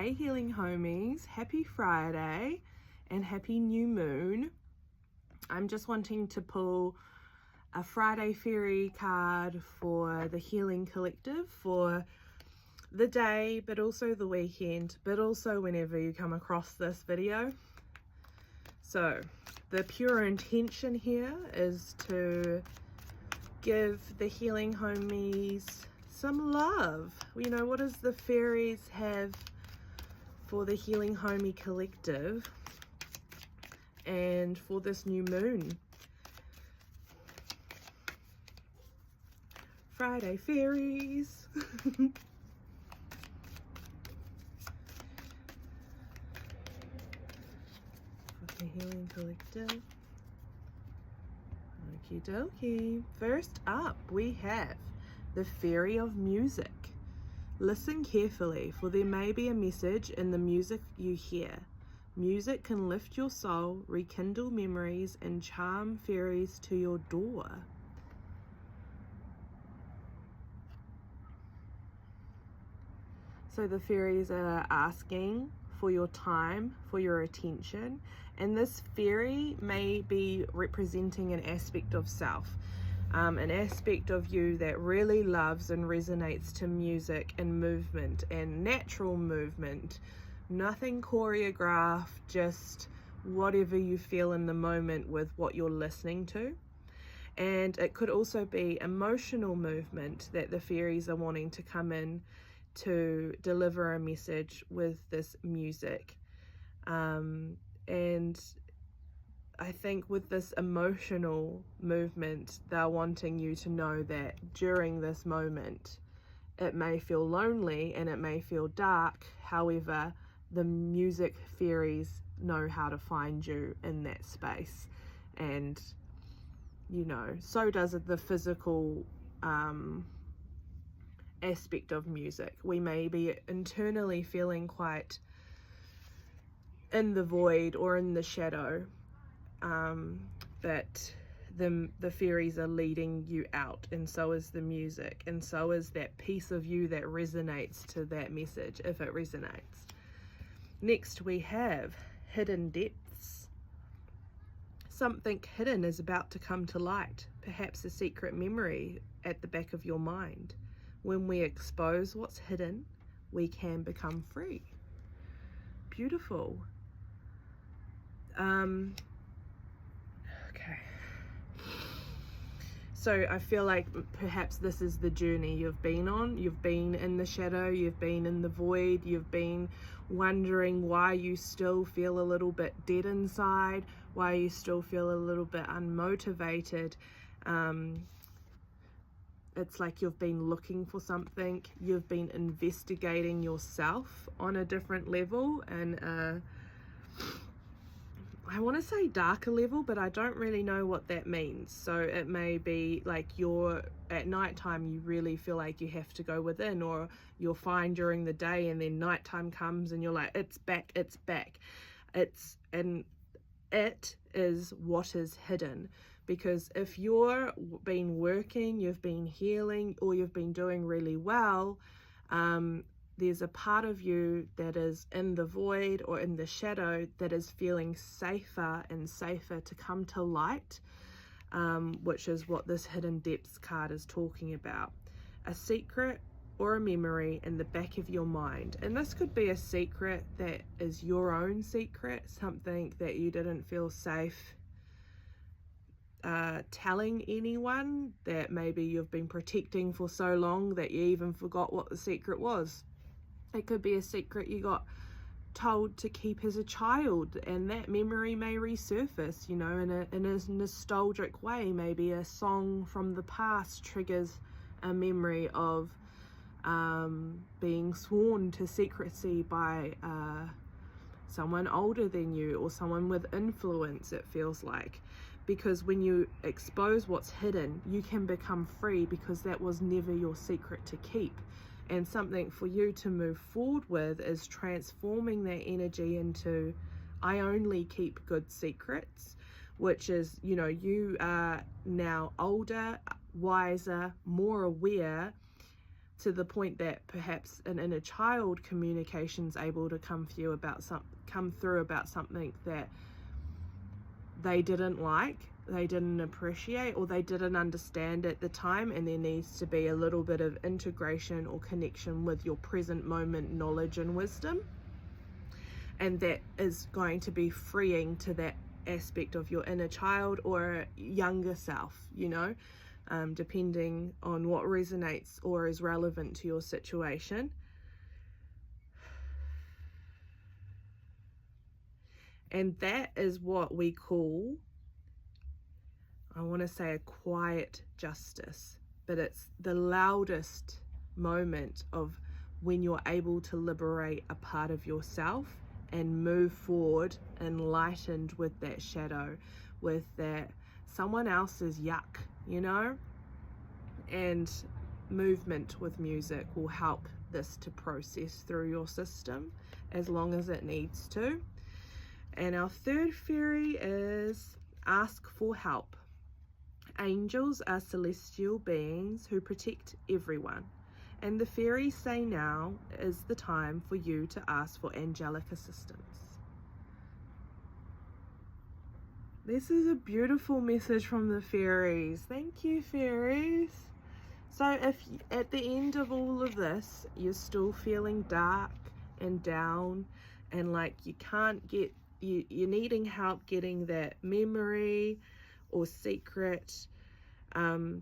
Hey Healing Homies, happy Friday and happy new moon. I'm just wanting to pull a Friday fairy card for the Healing Collective for the day, but also the weekend, but also whenever you come across this video. So the pure intention here is to give the Healing Homies some love. You know, what does the fairies have for the Healing Homie Collective and for this new moon? Friday fairies. For the Healing Collective. Okie dokie. First up, we have the Fairy of Music. Listen carefully, for there may be a message in the music you hear. Music can lift your soul, rekindle memories, and charm fairies to your door. So the fairies are asking for your time, for your attention, and this fairy may be representing an aspect of self. An aspect of you that really loves and resonates to music and movement and natural movement. Nothing choreographed, just whatever you feel in the moment with what you're listening to. And it could also be emotional movement that the fairies are wanting to come in to deliver a message with this music. And I think with this emotional movement, they're wanting you to know that during this moment, it may feel lonely and it may feel dark. However, the music fairies know how to find you in that space. And, you know, so does the physical aspect of music. We may be internally feeling quite in the void or in the shadow, that the fairies are leading you out, and so is the music, and so is that piece of you that resonates to that message, if it resonates. Next we have hidden depths. Something hidden is about to come to light, perhaps a secret memory at the back of your mind. When we expose what's hidden, we can become free. Beautiful. Okay. So I feel like perhaps this is the journey you've been on. You've been in the shadow, you've been in the void, you've been wondering why you still feel a little bit dead inside, why you still feel a little bit unmotivated. It's like you've been looking for something, you've been investigating yourself on a different level, and I want to say darker level, but I don't really know what that means. So it may be like you're at nighttime, you really feel like you have to go within, or you're fine during the day and then nighttime comes and you're like, it's back. And it is what is hidden. Because if you've been working, you've been healing, or you've been doing really well, there's a part of you that is in the void or in the shadow that is feeling safer and safer to come to light, which is what this hidden depths card is talking about. A secret or a memory in the back of your mind. And this could be a secret that is your own secret, something that you didn't feel safe telling anyone, that maybe you've been protecting for so long that you even forgot what the secret was. It could be a secret you got told to keep as a child, and that memory may resurface, you know, in a nostalgic way. Maybe a song from the past triggers a memory of being sworn to secrecy by someone older than you, or someone with influence, it feels like. Because when you expose what's hidden, you can become free, because that was never your secret to keep. And something for you to move forward with is transforming that energy into, I only keep good secrets, which is, you know, you are now older, wiser, more aware, to the point that perhaps an inner child communication's able to come through about something that they didn't like, they didn't appreciate, or they didn't understand at the time, and there needs to be a little bit of integration or connection with your present moment knowledge and wisdom, and that is going to be freeing to that aspect of your inner child or younger self, you know, depending on what resonates or is relevant to your situation. And that is what we call, I want to say, a quiet justice, but it's the loudest moment of when you're able to liberate a part of yourself and move forward enlightened with that shadow, with that someone else's yuck, you know. And movement with music will help this to process through your system as long as it needs to. And our third fairy is ask for help. Angels are celestial beings who protect everyone, and the fairies say now is the time for you to ask for angelic assistance. This is a beautiful message from the fairies. Thank you, fairies. So if at the end of all of this you're still feeling dark and down and like you can't get, you're needing help getting that memory or secret to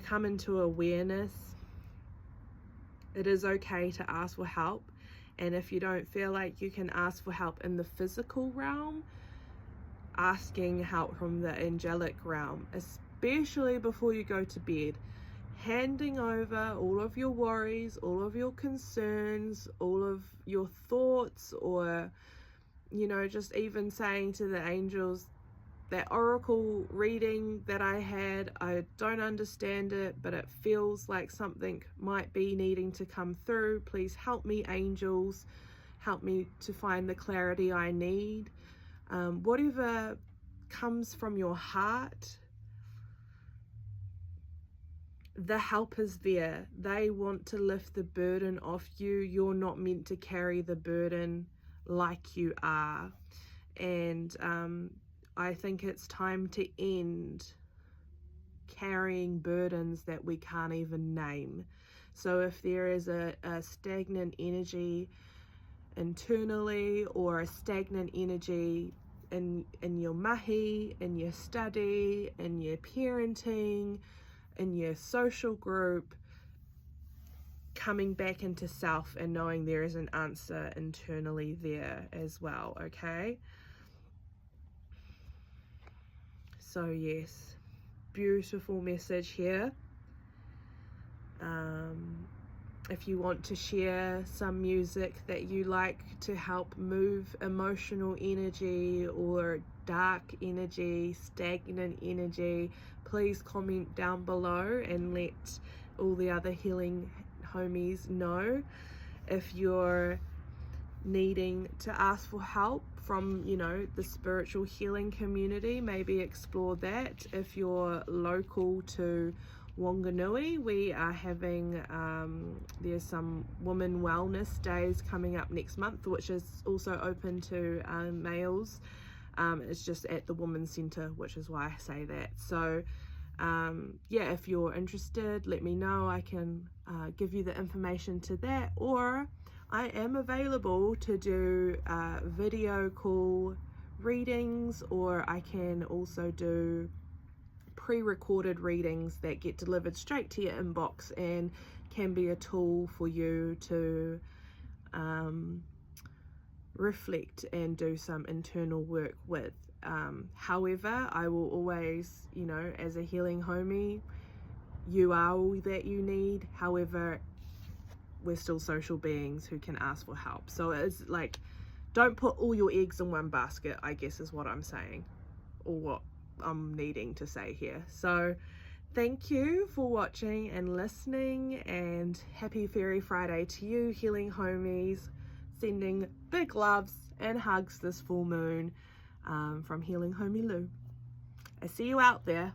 come into awareness, it is okay to ask for help. And if you don't feel like you can ask for help in the physical realm, asking help from the angelic realm, especially before you go to bed, handing over all of your worries, all of your concerns, all of your thoughts, or, you know, just even saying to the angels, that oracle reading that I had, I don't understand it, but it feels like something might be needing to come through. Please help me, angels. Help me to find the clarity I need. Whatever comes from your heart, the help is there. They want to lift the burden off you. You're not meant to carry the burden like you are. And I think it's time to end carrying burdens that we can't even name. So if there is a stagnant energy internally, or a stagnant energy in your mahi, in your study, in your parenting, in your social group, coming back into self and knowing there is an answer internally there as well, okay? So yes, beautiful message here. If you want to share some music that you like to help move emotional energy or dark energy, stagnant energy, please comment down below and let all the other healing homies know. If you're needing to ask for help from, you know, the spiritual healing community, maybe explore that. If you're local to Wanganui, we are having there's some women wellness days coming up next month, which is also open to males. It's just at the Women's Centre, which is why I say that. So yeah, if you're interested, let me know. I can give you the information to that, or I am available to do video call readings, or I can also do pre-recorded readings that get delivered straight to your inbox and can be a tool for you to reflect and do some internal work with. However, I will always, you know, as a healing homie, you are all that you need. However, we're still social beings who can ask for help. So it's like, don't put all your eggs in one basket, I guess is what I'm saying, or what I'm needing to say here. So thank you for watching and listening, and happy Fairy Friday to you, healing homies. Sending big loves and hugs this full moon from Healing Homie Lou. I see you out there.